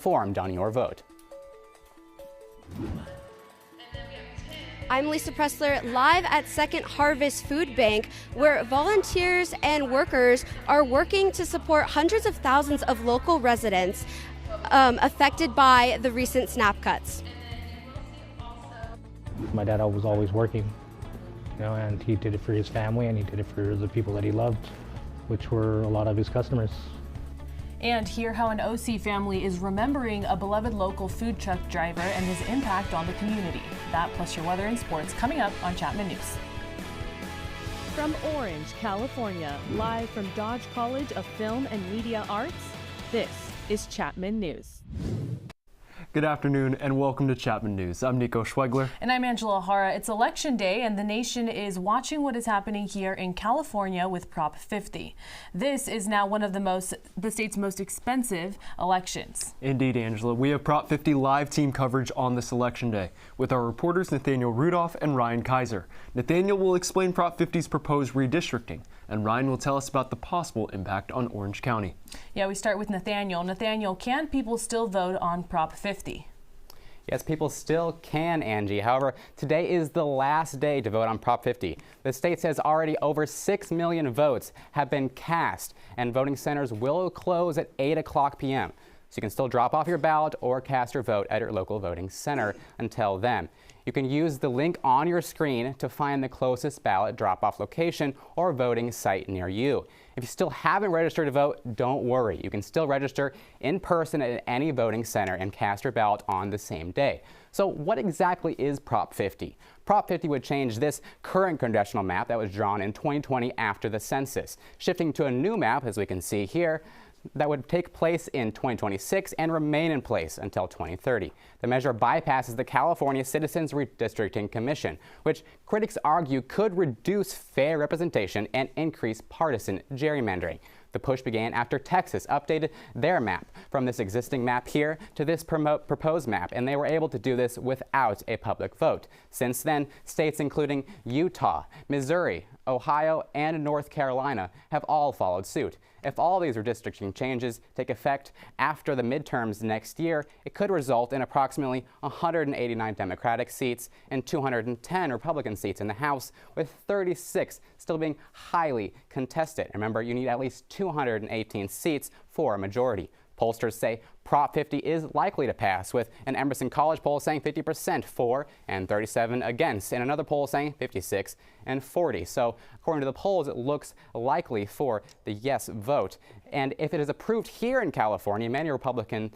informed on your vote. I'm Lisa Pressler, live at Second Harvest Food Bank, where volunteers and workers are working to support hundreds of thousands of local residents affected by the recent SNAP cuts. My dad was always working, and he did it for his family and he did it for the people that he loved, which were a lot of his customers. And hear how an OC family is remembering a beloved local food truck driver and his impact on the community. That plus your weather and sports coming up on Chapman News. From Orange, California, live from Dodge College of Film and Media Arts, this is Chapman News. Good afternoon and welcome to Chapman News. I'm Nico Schwegler. And I'm Angela Hara. It's election day and the nation is watching what is happening here in California with Prop 50. This is now one of the state's most expensive elections. Indeed, Angela. We have Prop 50 live team coverage on this election day with our reporters Nathaniel Rudolph and Ryan Kaiser. Nathaniel will explain Prop 50's proposed redistricting, and Ryan will tell us about the possible impact on Orange County. Yeah, we start with Nathaniel. Nathaniel, can people still vote on Prop 50? Yes, people still can, Angie. However, today is the last day to vote on Prop 50. The state says already over 6 million votes have been cast, and voting centers will close at 8 o'clock p.m. So you can still drop off your ballot or cast your vote at your local voting center until then. You can use the link on your screen to find the closest ballot drop-off location or voting site near you. If you still haven't registered to vote, don't worry. You can still register in person at any voting center and cast your ballot on the same day. So what exactly is Prop 50? Prop 50 would change this current congressional map that was drawn in 2020 after the census, shifting to a new map, as we can see here, that would take place in 2026 and remain in place until 2030. The measure bypasses the California Citizens Redistricting Commission, which critics argue could reduce fair representation and increase partisan gerrymandering. The push began after Texas updated their map from this existing map here to this proposed map, and they were able to do this without a public vote. Since then, states including Utah, Missouri, Ohio, and North Carolina have all followed suit. If all these redistricting changes take effect after the midterms next year, it could result in approximately 189 Democratic seats and 210 Republican seats in the House, with 36 still being highly contested. Remember, you need at least 218 seats for a majority. Pollsters say Prop 50 is likely to pass, with an Emerson College poll saying 50% for and 37 against, and another poll saying 56 and 40. So according to the polls, it looks likely for the yes vote. And if it is approved here in California, many Republican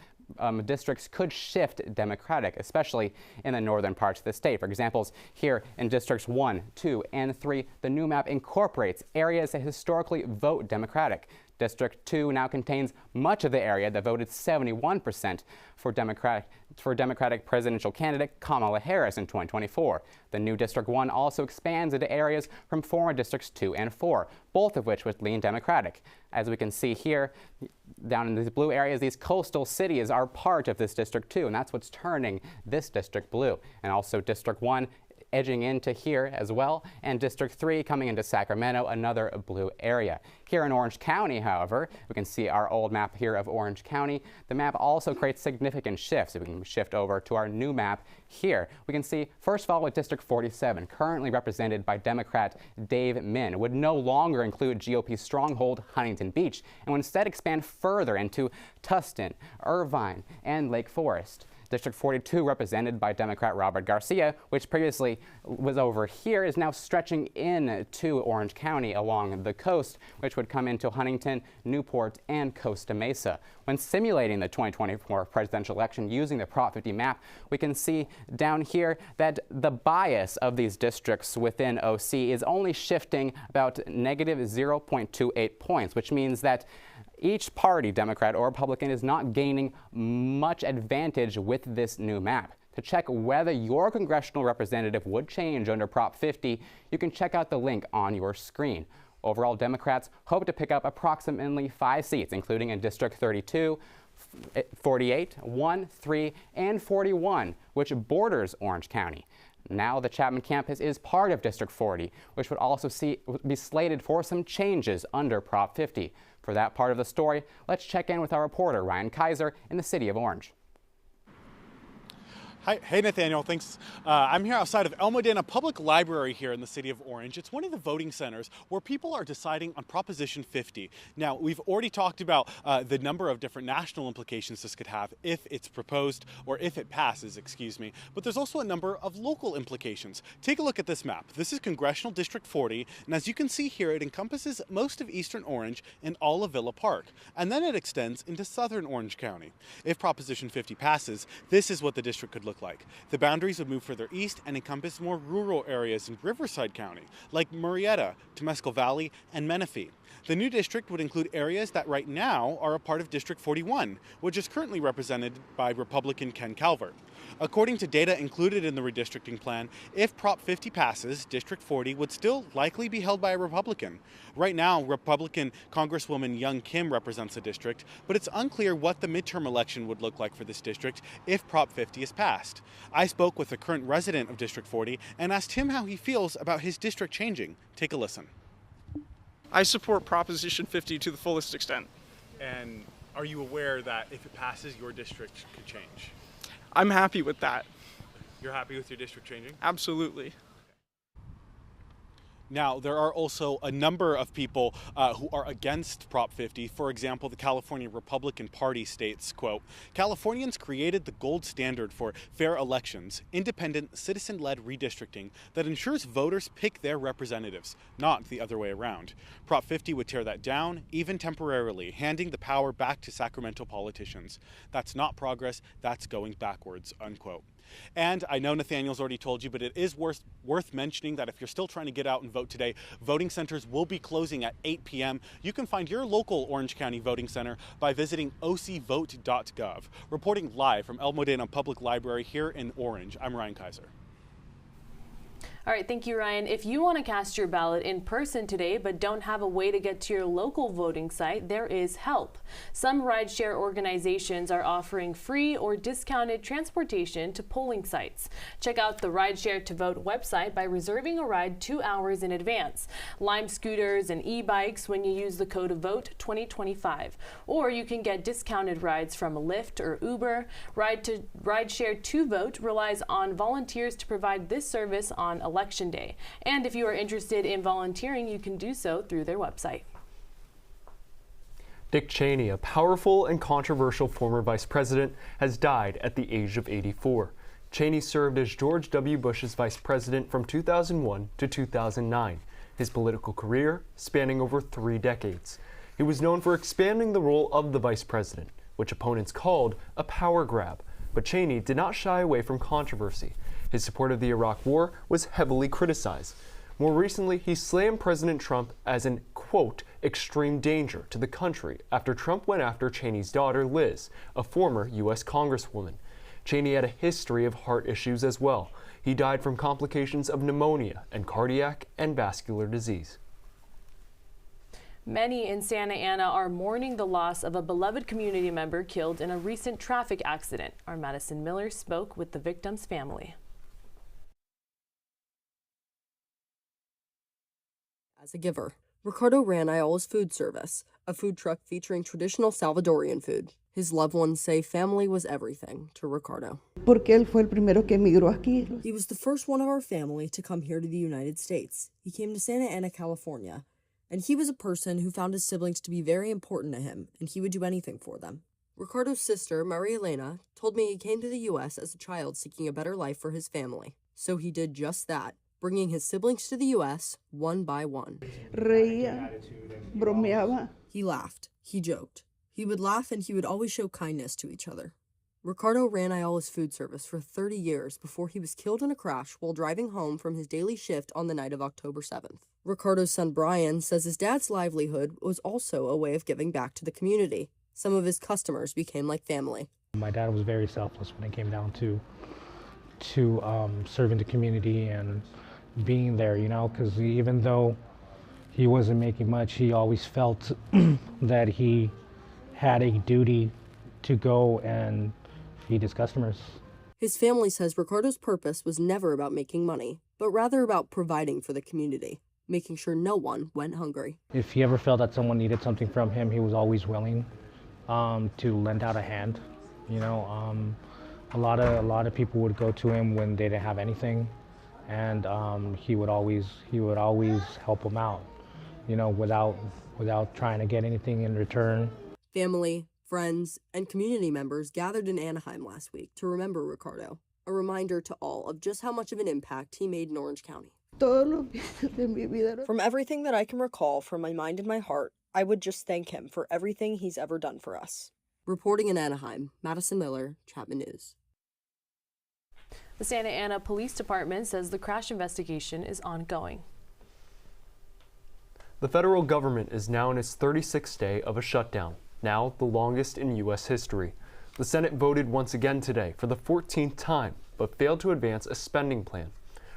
districts could shift Democratic, especially in the northern parts of the state. For example, here in districts 1, 2, and 3, the new map incorporates areas that historically vote Democratic. District 2 now contains much of the area that voted 71% for Democratic presidential candidate Kamala Harris in 2024. The new District 1 also expands into areas from former Districts 2 and 4, both of which would lean Democratic. As we can see here, down in these blue areas, these coastal cities are part of this District 2, and that's what's turning this district blue. And also District 1 edging into here as well, and District 3 coming into Sacramento, another blue area. Here in Orange County, however, we can see our old map here of Orange County. The map also creates significant shifts. If we can shift over to our new map here, we can see, first of all, with District 47, currently represented by Democrat Dave Min, would no longer include GOP stronghold Huntington Beach, and would instead expand further into Tustin, Irvine, and Lake Forest. District 42, represented by Democrat Robert Garcia, which previously was over here, is now stretching in to Orange County along the coast, which would come into Huntington, Newport, and Costa Mesa. When simulating the 2024 presidential election using the Prop 50 map, we can see down here that the bias of these districts within OC is only shifting about negative 0.28 points, which means that each party, Democrat or Republican, is not gaining much advantage with this new map. To check whether your congressional representative would change under Prop 50, you can check out the link on your screen. Overall, Democrats hope to pick up approximately 5 seats, including in District 32, 48, 1, 3, and 41, which borders Orange County. Now the Chapman campus is part of District 40, which would also be slated for some changes under Prop 50. For that part of the story, let's check in with our reporter Ryan Kaiser in the city of Orange. Hi, hey Nathaniel, thanks. I'm here outside of El Modena Public Library here in the city of Orange. It's one of the voting centers where people are deciding on Proposition 50. Now, we've already talked about the number of different national implications this could have if it's proposed, or if it passes, excuse me. But there's also a number of local implications. Take a look at this map. This is Congressional District 40, and as you can see here, it encompasses most of eastern Orange and all of Villa Park. And then it extends into southern Orange County. If Proposition 50 passes, this is what the district could look like. The boundaries would move further east and encompass more rural areas in Riverside County, like Murrieta, Temescal Valley, and Menifee. The new district would include areas that right now are a part of District 41, which is currently represented by Republican Ken Calvert. According to data included in the redistricting plan, if Prop 50 passes, District 40 would still likely be held by a Republican. Right now, Republican Congresswoman Young Kim represents the district, but it's unclear what the midterm election would look like for this district if Prop 50 is passed. I spoke with a current resident of District 40 and asked him how he feels about his district changing. Take a listen. I support Proposition 50 to the fullest extent. And are you aware that if it passes, your district could change? I'm happy with that. You're happy with your district changing? Absolutely. Now, there are also a number of people who are against Prop 50. For example, the California Republican Party states, quote, "Californians created the gold standard for fair elections, independent, citizen-led redistricting that ensures voters pick their representatives, not the other way around. Prop 50 would tear that down, even temporarily, handing the power back to Sacramento politicians. That's not progress, that's going backwards," unquote. And I know Nathaniel's already told you, but it is worth mentioning that if you're still trying to get out and vote today, voting centers will be closing at 8 p.m. You can find your local Orange County voting center by visiting ocvote.gov. Reporting live from El Modena Public Library here in Orange, I'm Ryan Kaiser. All right, thank you, Ryan. If you want to cast your ballot in person today but don't have a way to get to your local voting site, there is help. Some rideshare organizations are offering free or discounted transportation to polling sites. Check out the Rideshare to Vote website by reserving a ride 2 hours in advance. Lime scooters and e-bikes when you use the code VOTE 2025. Or you can get discounted rides from Lyft or Uber. Rideshare to Vote relies on volunteers to provide this service on Election Day. And if you are interested in volunteering, you can do so through their website. Dick Cheney, a powerful and controversial former vice president, has died at the age of 84. Cheney served as George W. Bush's vice president from 2001 to 2009, his political career spanning over 3 decades. He was known for expanding the role of the vice president, which opponents called a power grab. But Cheney did not shy away from controversy. His support of the Iraq War was heavily criticized. More recently, he slammed President Trump as an, quote, extreme danger to the country after Trump went after Cheney's daughter, Liz, a former U.S. Congresswoman. Cheney had a history of heart issues as well. He died from complications of pneumonia and cardiac and vascular disease. Many in Santa Ana are mourning the loss of a beloved community member killed in a recent traffic accident. Our Madison Miller spoke with the victim's family. As a giver, Ricardo ran Ayala's Food Service, a food truck featuring traditional Salvadorian food. His loved ones say family was everything to Ricardo. Porque él fue el primero que emigró aquí. He was the first one of our family to come here to the United States. He came to Santa Ana, California, and he was a person who found his siblings to be very important to him, and he would do anything for them. Ricardo's sister, Maria Elena, told me he came to the U.S. as a child seeking a better life for his family. So he did just that, bringing his siblings to the U.S. one by one. Reía, bromeaba. He laughed. He joked. He would laugh and he would always show kindness to each other. Ricardo ran Ayala's Food Service for 30 years before he was killed in a crash while driving home from his daily shift on the night of October 7th. Ricardo's son Brian says his dad's livelihood was also a way of giving back to the community. Some of his customers became like family. My dad was very selfless when it came down to serving the community and being there, you know, because even though he wasn't making much, he always felt that he had a duty to go and feed his customers. His family says Ricardo's purpose was never about making money, but rather about providing for the community, making sure no one went hungry. If he ever felt that someone needed something from him, he was always willing to lend out a hand. You know, a lot of people would go to him when they didn't have anything, and he would always help them out. You know, without trying to get anything in return. Family, friends, and community members gathered in Anaheim last week to remember Ricardo, a reminder to all of just how much of an impact he made in Orange County. From everything that I can recall from my mind and my heart, I would just thank him for everything he's ever done for us. Reporting in Anaheim, Madison Miller, Chapman News. The Santa Ana Police Department says the crash investigation is ongoing. The federal government is now in its 36th day of a shutdown, now the longest in U.S. history. The Senate voted once again today for the 14th time, but failed to advance a spending plan.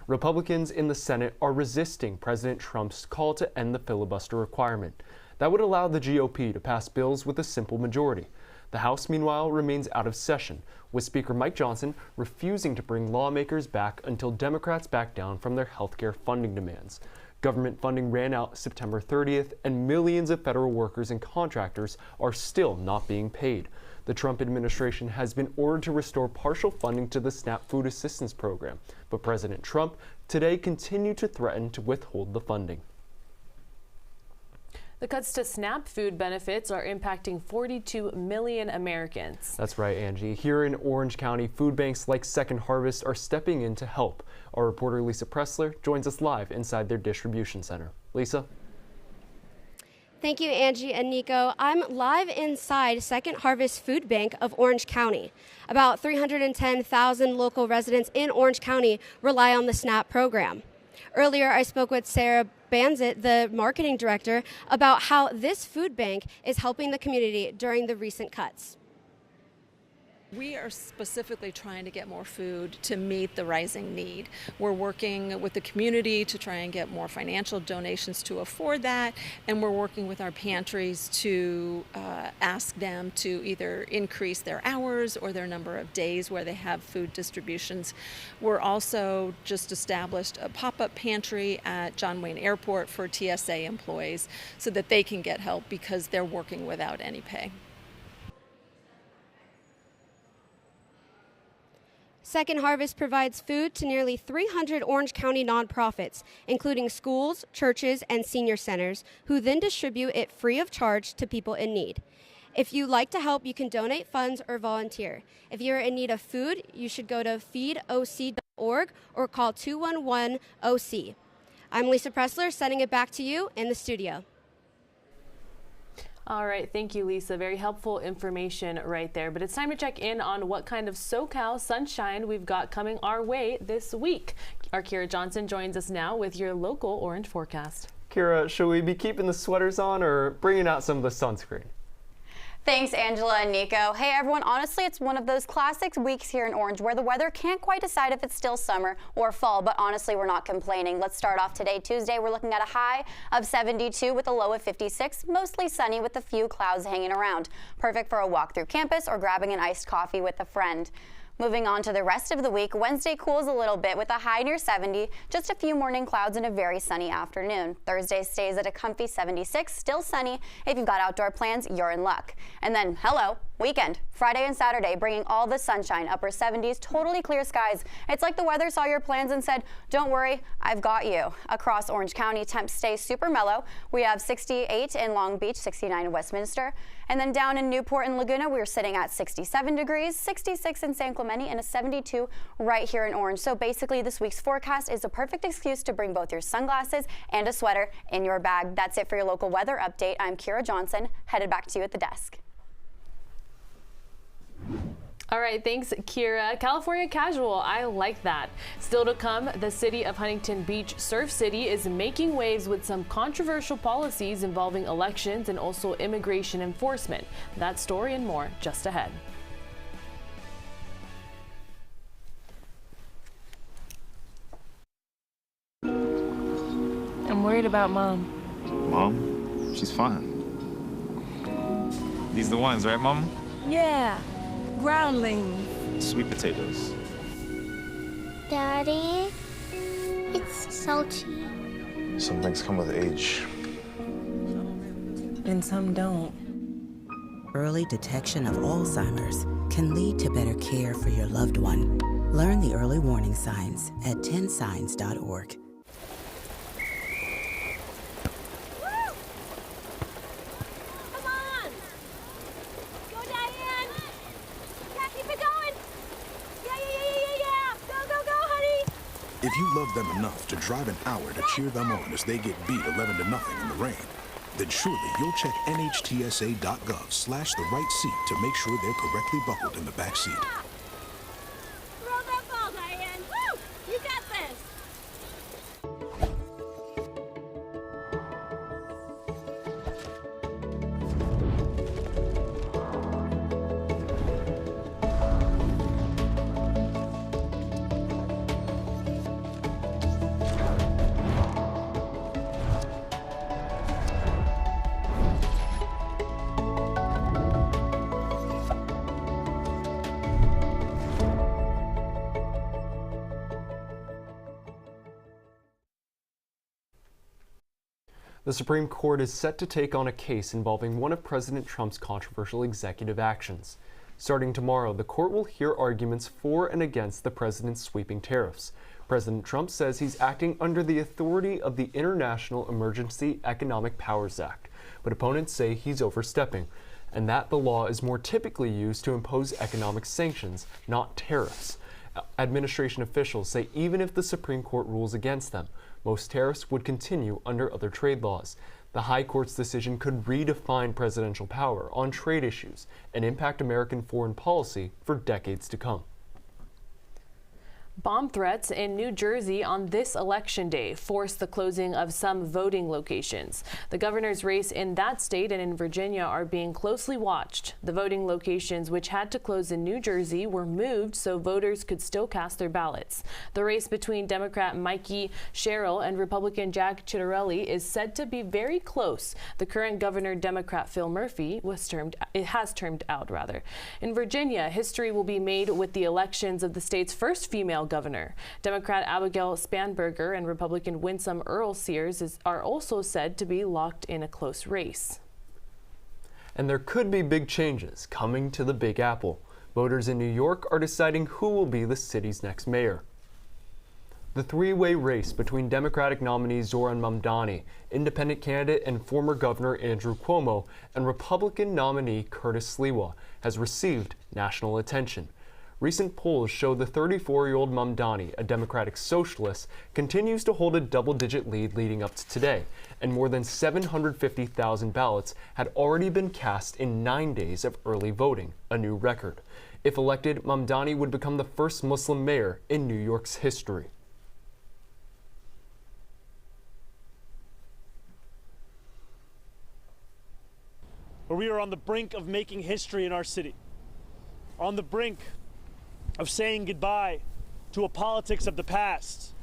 Republicans in the Senate are resisting President Trump's call to end the filibuster requirement. That would allow the GOP to pass bills with a simple majority. The House, meanwhile, remains out of session, with Speaker Mike Johnson refusing to bring lawmakers back until Democrats back down from their health care funding demands. Government funding ran out September 30th, and millions of federal workers and contractors are still not being paid. The Trump administration has been ordered to restore partial funding to the SNAP food assistance program, but President Trump today continued to threaten to withhold the funding. The cuts to SNAP food benefits are impacting 42 million Americans. That's right, Angie. Here in Orange County, food banks like Second Harvest are stepping in to help. Our reporter Lisa Pressler joins us live inside their distribution center. Lisa? Thank you, Angie and Nico. I'm live inside Second Harvest Food Bank of Orange County. About 310,000 local residents in Orange County rely on the SNAP program. Earlier, I spoke with Sarah Banzit, the marketing director, about how this food bank is helping the community during the recent cuts. We are specifically trying to get more food to meet the rising need. We're working with the community to try and get more financial donations to afford that, and we're working with our pantries to ask them to either increase their hours or their number of days where they have food distributions. We're also just established a pop-up pantry at John Wayne Airport for TSA employees so that they can get help because they're working without any pay. Second Harvest provides food to nearly 300 Orange County nonprofits, including schools, churches, and senior centers, who then distribute it free of charge to people in need. If you'd like to help, you can donate funds or volunteer. If you're in need of food, you should go to feedoc.org or call 211-OC. I'm Lisa Pressler, sending it back to you in the studio. All right, thank you, Lisa. Very helpful information right there. But it's time to check in on what kind of SoCal sunshine we've got coming our way this week. Our Kira Johnson joins us now with your local orange forecast. Kira, should we be keeping the sweaters on or bringing out some of the sunscreen? Thanks, Angela and Nico. Hey, everyone. Honestly, it's one of those classic weeks here in Orange where the weather can't quite decide if it's still summer or fall, but honestly, we're not complaining. Let's start off today, Tuesday. We're looking at a high of 72 with a low of 56, mostly sunny with a few clouds hanging around. Perfect for a walk through campus or grabbing an iced coffee with a friend. Moving on to the rest of the week, Wednesday cools a little bit with a high near 70, just a few morning clouds and a very sunny afternoon. Thursday stays at a comfy 76, still sunny. If you've got outdoor plans, you're in luck. And then, hello, weekend, Friday and Saturday, bringing all the sunshine, upper 70s, totally clear skies. It's like the weather saw your plans and said, don't worry, I've got you. Across Orange County, temps stay super mellow. We have 68 in Long Beach, 69 in Westminster. And then down in Newport and Laguna, we're sitting at 67 degrees, 66 in San Clemente, and a 72 right here in Orange. So basically, this week's forecast is a perfect excuse to bring both your sunglasses and a sweater in your bag. That's it for your local weather update. I'm Kira Johnson, headed back to you at the desk. All right, thanks, Kira. California casual, I like that. Still to come, the city of Huntington Beach, Surf City, is making waves with some controversial policies involving elections and also immigration enforcement. That story and more just ahead. I'm worried about Mom. Mom? She's fine. These the ones, right, Mom? Yeah. Groundlings. sweet potatoes. Daddy, it's salty. Some things come with age. And some don't. Early detection of Alzheimer's can lead to better care for your loved one. Learn the early warning signs at 10signs.org. If you love them enough to drive an hour to cheer them on as they get beat 11-0 in the rain, then surely you'll check nhtsa.gov/the right seat to make sure they're correctly buckled in the back seat. Throw that ball, Diane. Woo! You got this. The Supreme Court is set to take on a case involving one of President Trump's controversial executive actions. Starting tomorrow, the court will hear arguments for and against the president's sweeping tariffs. President Trump says he's acting under the authority of the International Emergency Economic Powers Act, but opponents say he's overstepping, and that the law is more typically used to impose economic sanctions, not tariffs. Administration officials say even if the Supreme Court rules against them, most tariffs would continue under other trade laws. The High Court's decision could redefine presidential power on trade issues and impact American foreign policy for decades to come. Bomb threats in New Jersey on this election day forced the closing of some voting locations. The governor's race in that state and in Virginia are being closely watched. The voting locations, which had to close in New Jersey, were moved so voters could still cast their ballots. The race between Democrat Mikey Sherrill and Republican Jack Ciattarelli is said to be very close. The current governor, Democrat Phil Murphy, has termed out. In Virginia, history will be made with the elections of the state's first female governor. Democrat Abigail Spanberger and Republican Winsome Earl Sears are also said to be locked in a close race. And there could be big changes coming to the Big Apple. Voters in New York are deciding who will be the city's next mayor. The three-way race between Democratic nominee Zohran Mamdani, independent candidate and former governor Andrew Cuomo, and Republican nominee Curtis Sliwa has received national attention. Recent polls show the 34-year-old Mamdani, a Democratic socialist, continues to hold a double-digit lead leading up to today, and more than 750,000 ballots had already been cast in 9 days of early voting, a new record. If elected, Mamdani would become the first Muslim mayor in New York's history. We are on the brink of making history in our city, on the brink of saying goodbye to a politics of the past,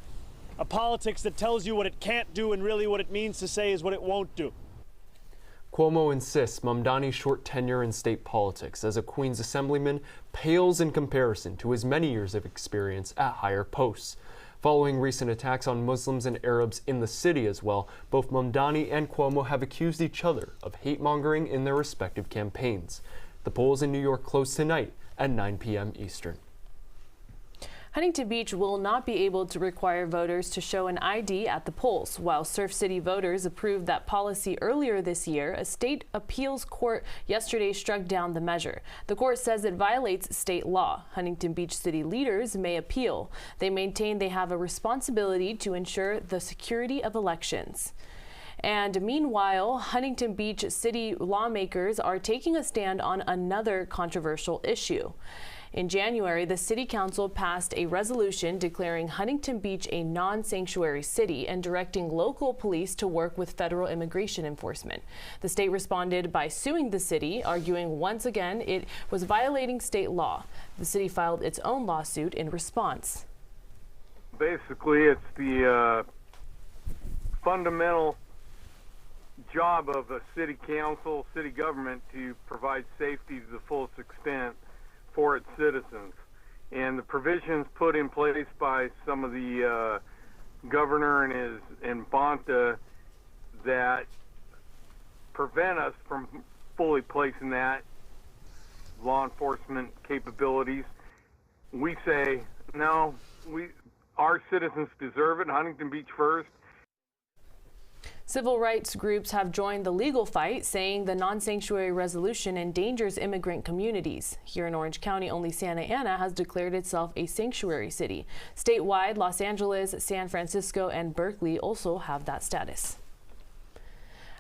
a politics that tells you what it can't do and really what it means to say is what it won't do. Cuomo insists Mamdani's short tenure in state politics as a Queens assemblyman pales in comparison to his many years of experience at higher posts. Following recent attacks on Muslims and Arabs in the city as well, both Mamdani and Cuomo have accused each other of hate-mongering in their respective campaigns. The polls in New York close tonight at 9 p.m. Eastern. Huntington Beach will not be able to require voters to show an ID at the polls. While Surf City voters approved that policy earlier this year, a state appeals court yesterday struck down the measure. The court says it violates state law. Huntington Beach city leaders may appeal. They maintain they have a responsibility to ensure the security of elections. And meanwhile, Huntington Beach city lawmakers are taking a stand on another controversial issue. In January, the City Council passed a resolution declaring Huntington Beach a non-sanctuary city and directing local police to work with federal immigration enforcement. The state responded by suing the city, arguing once again it was violating state law. The city filed its own lawsuit in response. Basically, it's the fundamental job of a city council, city government, to provide safety to the fullest extent for its citizens. and the provisions put in place by some of the governor and Bonta that prevent us from fully placing that law enforcement capabilities. We say, no, our citizens deserve it. Huntington Beach first. Civil rights groups have joined the legal fight, saying the non-sanctuary resolution endangers immigrant communities. Here in Orange County, only Santa Ana has declared itself a sanctuary city. Statewide, Los Angeles, San Francisco, and Berkeley also have that status.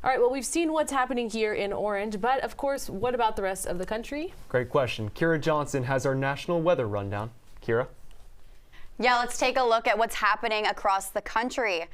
All right, well, we've seen what's happening here in Orange, but of course, what about the rest of the country? Great question. Kira Johnson has our national weather rundown. Kira? Yeah, let's take a look at what's happening across the country.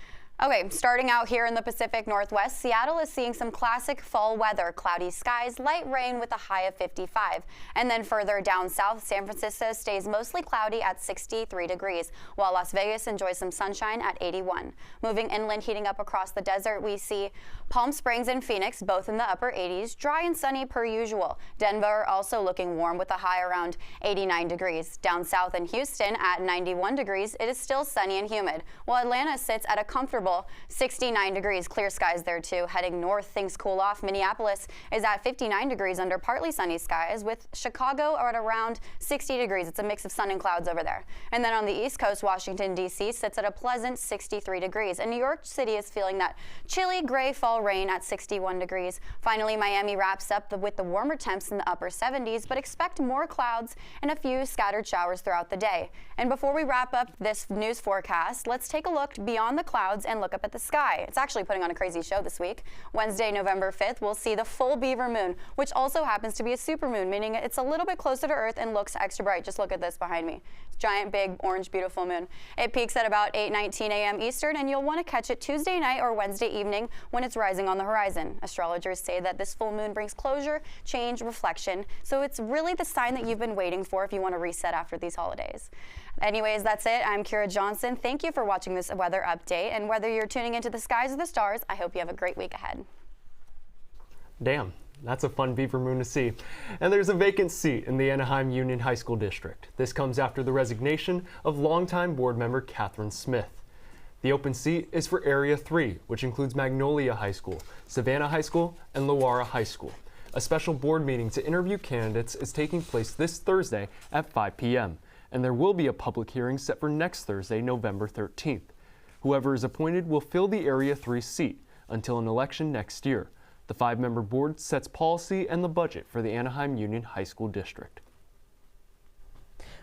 Okay, starting out here in the Pacific Northwest, Seattle is seeing some classic fall weather, cloudy skies, light rain with a high of 55. And then further down south, San Francisco stays mostly cloudy at 63 degrees, while Las Vegas enjoys some sunshine at 81. Moving inland, heating up across the desert, we see Palm Springs and Phoenix, both in the upper 80s, dry and sunny per usual. Denver also looking warm with a high around 89 degrees. Down south in Houston at 91 degrees, it is still sunny and humid, while Atlanta sits at a comfortable 69 degrees, clear skies there too. Heading north, things cool off. Minneapolis is at 59 degrees under partly sunny skies, with Chicago at around 60 degrees. It's a mix of sun and clouds over there. And then on the East Coast, Washington, D.C. sits at a pleasant 63 degrees. And New York City is feeling that chilly gray fall rain at 61 degrees. Finally, Miami wraps up with the warmer temps in the upper 70s, but expect more clouds and a few scattered showers throughout the day. And before we wrap up this news forecast, let's take a look beyond the clouds and look up at the sky. It's actually putting on a crazy show this week. Wednesday, November 5th, we'll see the full beaver moon, which also happens to be a supermoon, meaning it's a little bit closer to Earth and looks extra bright. Just look at this behind me. Giant, big, orange, beautiful moon. It peaks at about 8:19 a.m. Eastern, and you'll want to catch it Tuesday night or Wednesday evening when it's rising on the horizon. Astrologers say that this full moon brings closure, change, reflection, so it's really the sign that you've been waiting for if you want to reset after these holidays. Anyways, that's it. I'm Kira Johnson. Thank you for watching this weather update, and whether you're tuning into the skies or the stars, I hope you have a great week ahead. Damn, that's a fun beaver moon to see. And there's a vacant seat in the Anaheim Union High School District. This comes after the resignation of longtime board member Catherine Smith. The open seat is for Area 3, which includes Magnolia High School, Savannah High School, and Lawara High School. A special board meeting to interview candidates is taking place this Thursday at 5 p.m., and there will be a public hearing set for next Thursday, November 13th. Whoever is appointed will fill the Area 3 seat until an election next year. The 5-member board sets policy and the budget for the Anaheim Union High School District.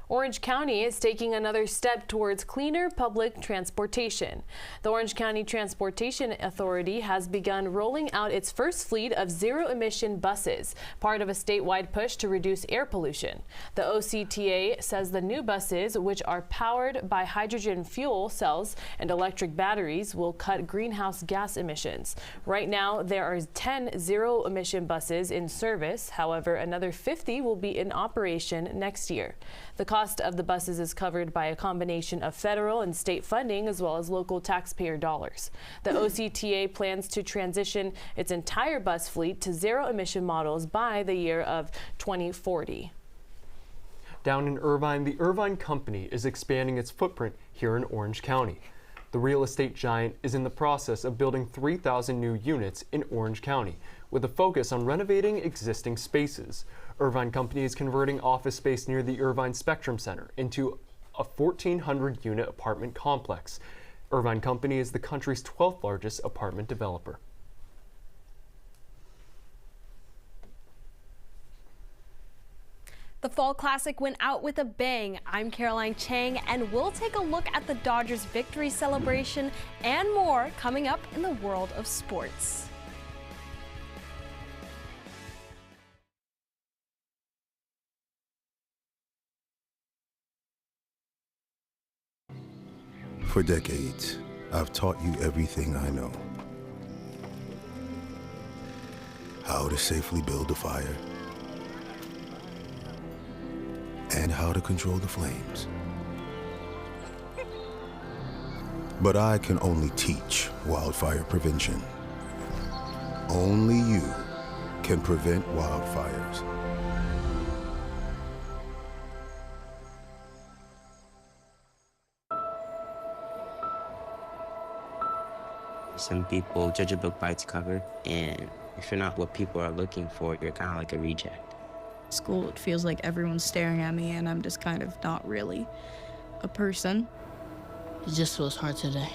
Orange County is taking another step towards cleaner public transportation. The Orange County Transportation Authority has begun rolling out its first fleet of zero-emission buses, part of a statewide push to reduce air pollution. The OCTA says the new buses, which are powered by hydrogen fuel cells and electric batteries, will cut greenhouse gas emissions. Right now, there are 10 zero-emission buses in service. However, another 50 will be in operation next year. The cost of the buses is covered by a combination of federal and state funding as well as local taxpayer dollars. The OCTA plans to transition its entire bus fleet to zero-emission models by the year of 2040. Down in Irvine, the Irvine Company is expanding its footprint here in Orange County. The real estate giant is in the process of building 3,000 new units in Orange County, with a focus on renovating existing spaces. Irvine Company is converting office space near the Irvine Spectrum Center into a 1,400-unit apartment complex. Irvine Company is the country's 12th largest apartment developer. The Fall Classic went out with a bang. I'm Caroline Chang, and we'll take a look at the Dodgers' victory celebration and more coming up in the world of sports. For decades, I've taught you everything I know. How to safely build a fire, and how to control the flames. But I can only teach wildfire prevention. Only you can prevent wildfires. Some people judge a book by its cover, and if you're not what people are looking for, you're kind of like a reject. School, it feels like everyone's staring at me and I'm just kind of not really a person. It just was hard today.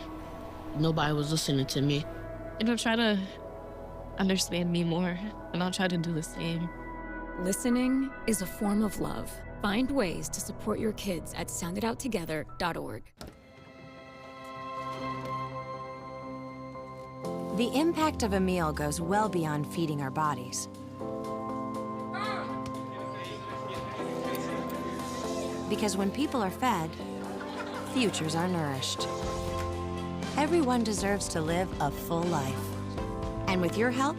Nobody was listening to me. And I'll try to understand me more, and I'll try to do the same. Listening is a form of love. Find ways to support your kids at sounditouttogether.org. The impact of a meal goes well beyond feeding our bodies. Because when people are fed, futures are nourished. Everyone deserves to live a full life. And with your help,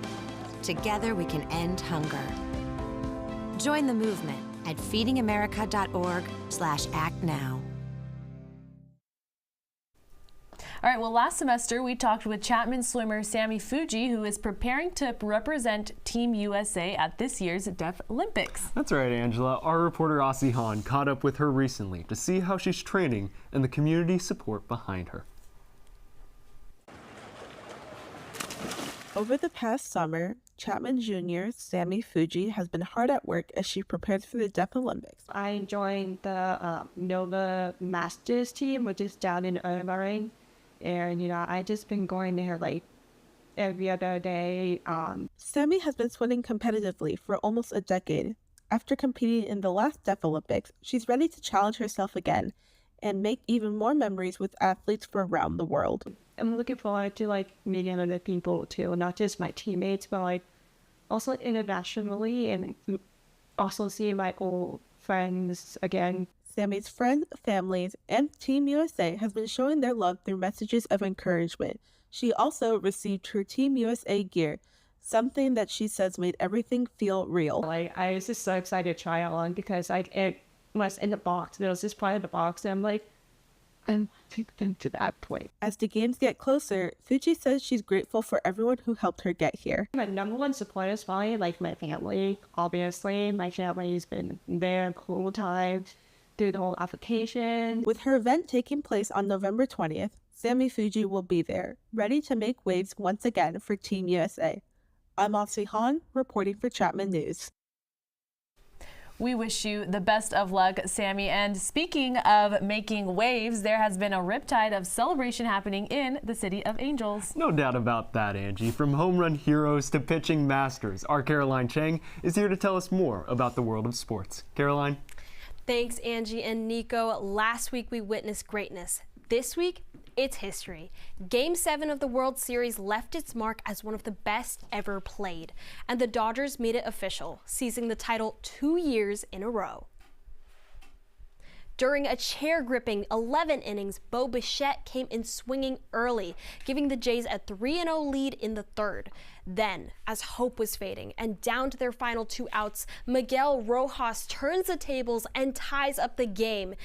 together we can end hunger. Join the movement at feedingamerica.org/actnow. All right, well, last semester we talked with Chapman swimmer Sammy Fuji, who is preparing to represent Team USA at this year's Deaf Olympics. That's right, Angela. Our reporter Aussie Han caught up with her recently to see how she's training and the community support behind her. Over the past summer, Chapman Jr. Sammy Fuji has been hard at work as she prepares for the Deaf Olympics. I joined the Nova Masters team, which is down in Irvine. And, I just been going there like every other day. Sammy has been swimming competitively for almost a decade. After competing in the last Deaf Olympics, she's ready to challenge herself again and make even more memories with athletes from around the world. I'm looking forward to meeting other people too, not just my teammates, but also internationally, and also seeing my old friends again. Sammy's friends, families, and Team USA have been showing their love through messages of encouragement. She also received her Team USA gear, something that she says made everything feel real. I was just so excited to try it on because it was in the box. There was this part of the box, and I'm like, and take them to that point. As the games get closer, Fuji says she's grateful for everyone who helped her get here. My number one supporter is probably my family. Obviously, my family's been there the whole time through the whole application. With her event taking place on November 20th, Sammy Fuji will be there, ready to make waves once again for Team USA. I'm Aussie Han, reporting for Chapman News. We wish you the best of luck, Sammy. And speaking of making waves, there has been a riptide of celebration happening in the City of Angels. No doubt about that, Angie. From home run heroes to pitching masters, our Caroline Chang is here to tell us more about the world of sports. Caroline? Thanks, Angie and Nico. Last week we witnessed greatness. This week, it's history. Game 7 of the World Series left its mark as one of the best ever played, and the Dodgers made it official, seizing the title 2 years in a row. During a chair-gripping 11 innings, Bo Bichette came in swinging early, giving the Jays a 3-0 lead in the third. Then, as hope was fading and down to their final 2 outs, Miguel Rojas turns the tables and ties up the game.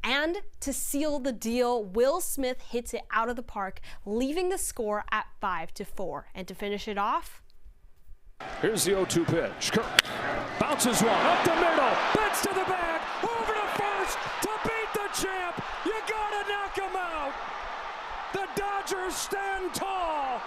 And to seal the deal, Will Smith hits it out of the park, leaving the score at 5-4. And to finish it off, here's the 0-2 pitch. Kirk bounces one up the middle, bends to the bag, over to first to beat the champ. You gotta knock him out. The Dodgers stand tall.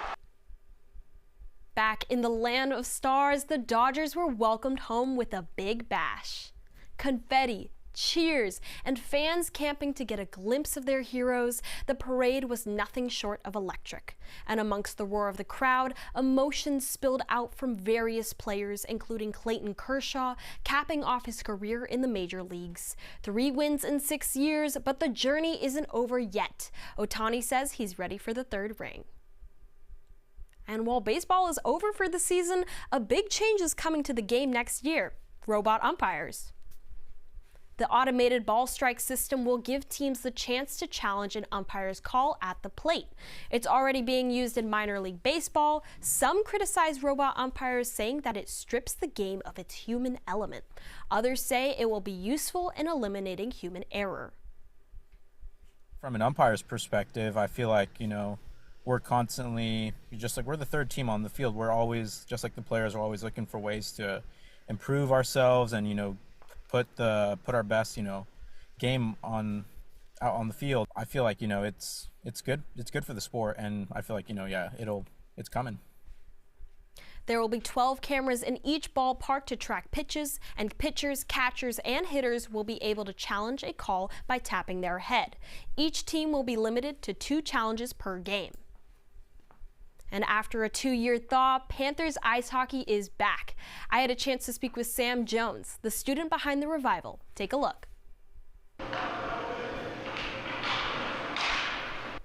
Back in the land of stars, the Dodgers were welcomed home with a big bash. Confetti, cheers, and fans camping to get a glimpse of their heroes. The parade was nothing short of electric. And amongst the roar of the crowd, emotions spilled out from various players, including Clayton Kershaw, capping off his career in the major leagues. 3 wins in 6 years, but the journey isn't over yet. Ohtani says he's ready for the 3rd ring. And while baseball is over for the season, a big change is coming to the game next year: robot umpires. The automated ball strike system will give teams the chance to challenge an umpire's call at the plate. It's already being used in minor league baseball. Some criticize robot umpires, saying that it strips the game of its human element. Others say it will be useful in eliminating human error. From an umpire's perspective, I feel like, we're constantly, we're the 3rd team on the field. We're always, just like the players, are always looking for ways to improve ourselves and, put our best, game on out on the field. I feel like, it's good. It's good for the sport, and I feel like, it's coming. There will be 12 cameras in each ballpark to track pitches, and pitchers, catchers, and hitters will be able to challenge a call by tapping their head. Each team will be limited to 2 challenges per game. And after a 2-year thaw, Panthers ice hockey is back. I had a chance to speak with Sam Jones, the student behind the revival. Take a look.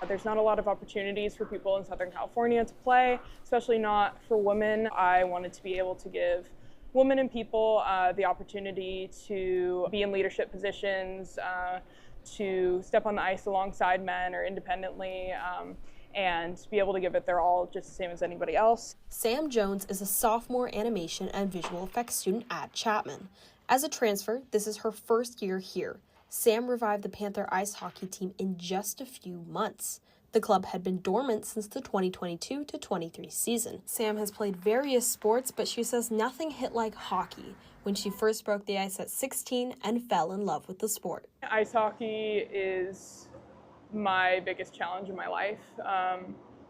There's not a lot of opportunities for people in Southern California to play, especially not for women. I wanted to be able to give women and people the opportunity to be in leadership positions, to step on the ice alongside men or independently, and be able to give it their all just the same as anybody else. Sam Jones is a sophomore animation and visual effects student at Chapman. As a transfer, this is her first year here. Sam revived the Panther ice hockey team in just a few months. The club had been dormant since the 2022-23 season. Sam has played various sports, but she says nothing hit like hockey when she first broke the ice at 16 and fell in love with the sport. Ice hockey is my biggest challenge in my life.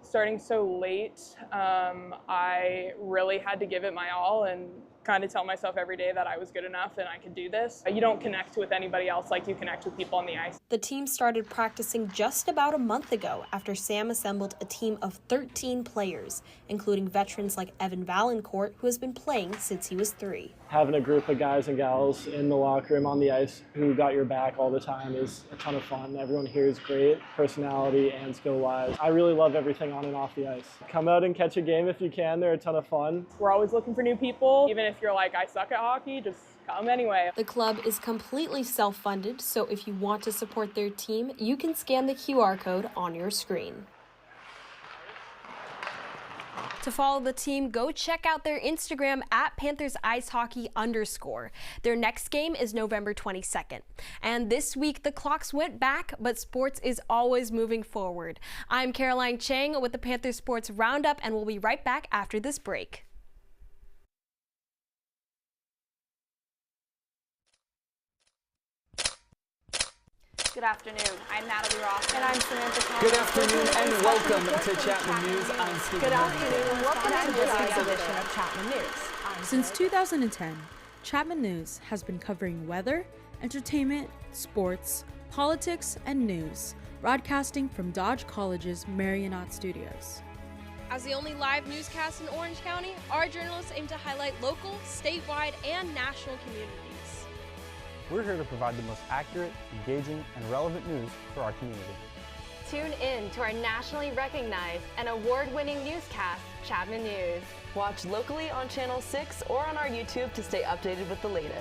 Starting so late, I really had to give it my all and kind of tell myself every day that I was good enough and I could do this. You don't connect with anybody else like you connect with people on the ice. The team started practicing just about a month ago after Sam assembled a team of 13 players, including veterans like Evan Valancourt, who has been playing since he was 3. Having a group of guys and gals in the locker room on the ice who got your back all the time is a ton of fun. Everyone here is great, personality and skill-wise. I really love everything on and off the ice. Come out and catch a game if you can. They're a ton of fun. We're always looking for new people. Even if you're like, I suck at hockey, just come anyway. The club is completely self-funded, so if you want to support their team, you can scan the QR code on your screen. To follow the team, go check out their Instagram at PanthersIceHockey_. Their next game is November 22nd. And this week, the clocks went back, but sports is always moving forward. I'm Caroline Chang with the Panthers Sports Roundup, and we'll be right back after this break. Good afternoon. I'm Natalie Ross. And I'm Samantha Thomas. Good afternoon and welcome to Chapman News. I'm Steve. Good afternoon and welcome to this edition of Chapman News. Since 2010, Chapman News has been covering weather, entertainment, sports, politics, and news, broadcasting from Dodge College's Marionette Studios. As the only live newscast in Orange County, our journalists aim to highlight local, statewide, and national communities. We're here to provide the most accurate, engaging, and relevant news for our community. Tune in to our nationally recognized and award-winning newscast, Chapman News. Watch locally on Channel 6 or on our YouTube to stay updated with the latest.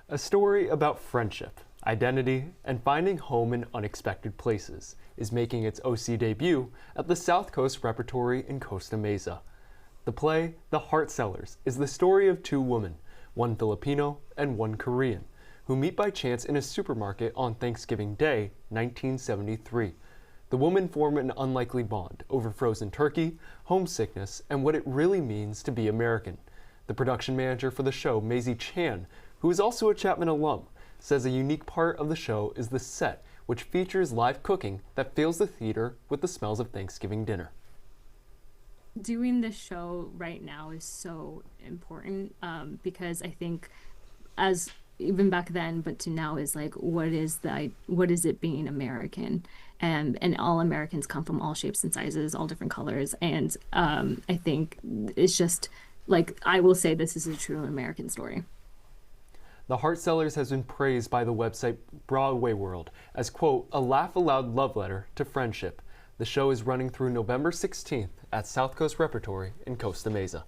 A story about friendship, identity, and finding home in unexpected places is making its OC debut at the South Coast Repertory in Costa Mesa. The play, The Heart Sellers, is the story of 2 women, one Filipino and one Korean, who meet by chance in a supermarket on Thanksgiving Day, 1973. The women form an unlikely bond over frozen turkey, homesickness, and what it really means to be American. The production manager for the show, Maisie Chan, who is also a Chapman alum, says a unique part of the show is the set, which features live cooking that fills the theater with the smells of Thanksgiving dinner. Doing this show right now is so important because I think, as even back then, but to now, is like, what is it being American? And all Americans come from all shapes and sizes, all different colors, and I think it's just like, I will say this is a true American story. The Heart Sellers has been praised by the website Broadway World as, quote, a laugh-aloud love letter to friendship. The show is running through November 16th at South Coast Repertory in Costa Mesa.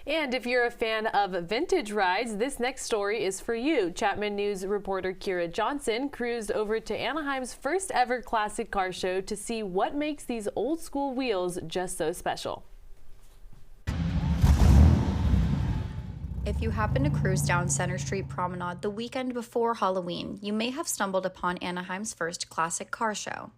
And if you're a fan of vintage rides, this next story is for you. Chapman News reporter Kira Johnson cruised over to Anaheim's first ever classic car show to see what makes these old school wheels just so special. If you happen to cruise down Center Street Promenade the weekend before Halloween, you may have stumbled upon Anaheim's first classic car show.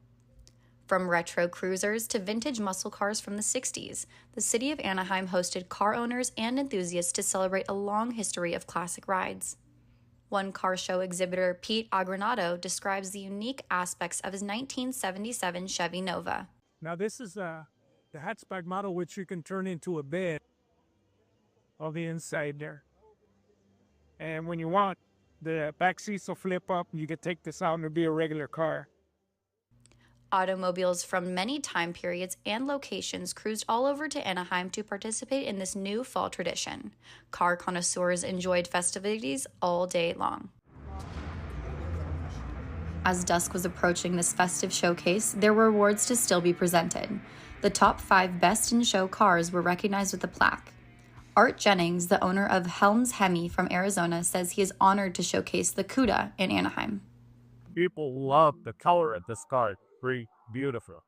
From retro cruisers to vintage muscle cars from the 60s, the city of Anaheim hosted car owners and enthusiasts to celebrate a long history of classic rides. One car show exhibitor, Pete Agranado, describes the unique aspects of his 1977 Chevy Nova. Now this is the hatchback model, which you can turn into a bed on the inside there. And when you want, the back seats will flip up and you can take this out and it'll be a regular car. Automobiles from many time periods and locations cruised all over to Anaheim to participate in this new fall tradition. Car connoisseurs enjoyed festivities all day long. As dusk was approaching this festive showcase, there were awards to still be presented. The top 5 best in show cars were recognized with a plaque. Art Jennings, the owner of Helms Hemi from Arizona, says he is honored to showcase the CUDA in Anaheim. People love the color of this car. Pretty beautiful.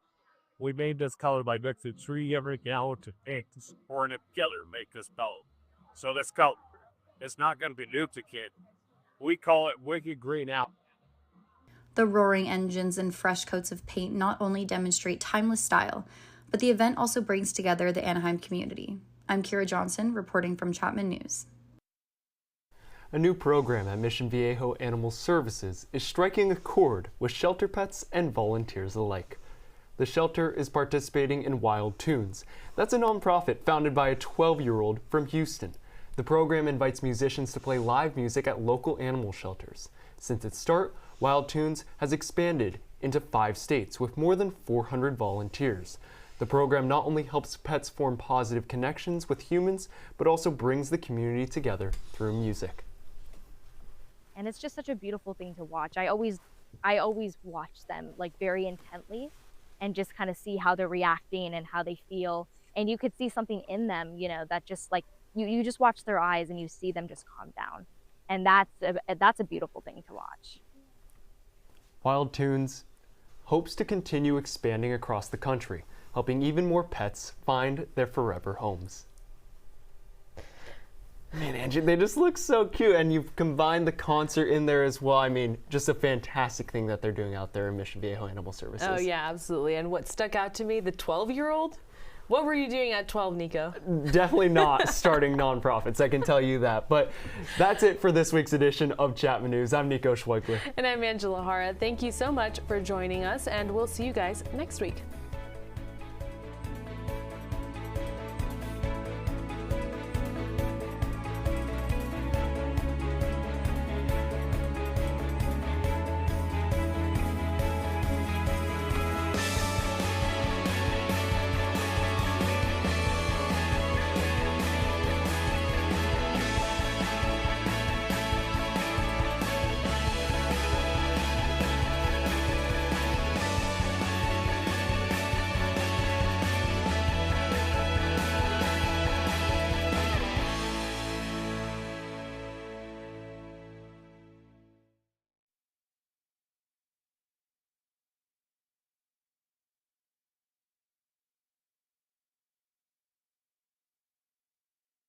We made this color by mixing 3 every gallon to inks pouring it together to make this color. So this color, it's not going to be duplicated. We call it Wicked Green Out. The roaring engines and fresh coats of paint not only demonstrate timeless style, but the event also brings together the Anaheim community. I'm Kira Johnson, reporting from Chapman News. A new program at Mission Viejo Animal Services is striking a chord with shelter pets and volunteers alike. The shelter is participating in Wild Tunes. That's a nonprofit founded by a 12-year-old from Houston. The program invites musicians to play live music at local animal shelters. Since its start, Wild Tunes has expanded into 5 states with more than 400 volunteers. The program not only helps pets form positive connections with humans, but also brings the community together through music. And it's just such a beautiful thing to watch. I always watch them like very intently and just kind of see how they're reacting and how they feel. And you could see something in them, you know, that just like, you just watch their eyes and you see them just calm down. And that's a beautiful thing to watch. Wild Tunes hopes to continue expanding across the country, helping even more pets find their forever homes. Man, Angie, they just look so cute, and you've combined the concert in there as well. I mean, just a fantastic thing that they're doing out there in Mission Viejo Animal Services. Oh yeah, absolutely. And what stuck out to me, the 12-year-old? What were you doing at 12, Nico? Definitely not starting nonprofits, I can tell you that. But that's it for this week's edition of Chapman News. I'm Nico Schweigler. And I'm Angela Hara. Thank you so much for joining us, and we'll see you guys next week.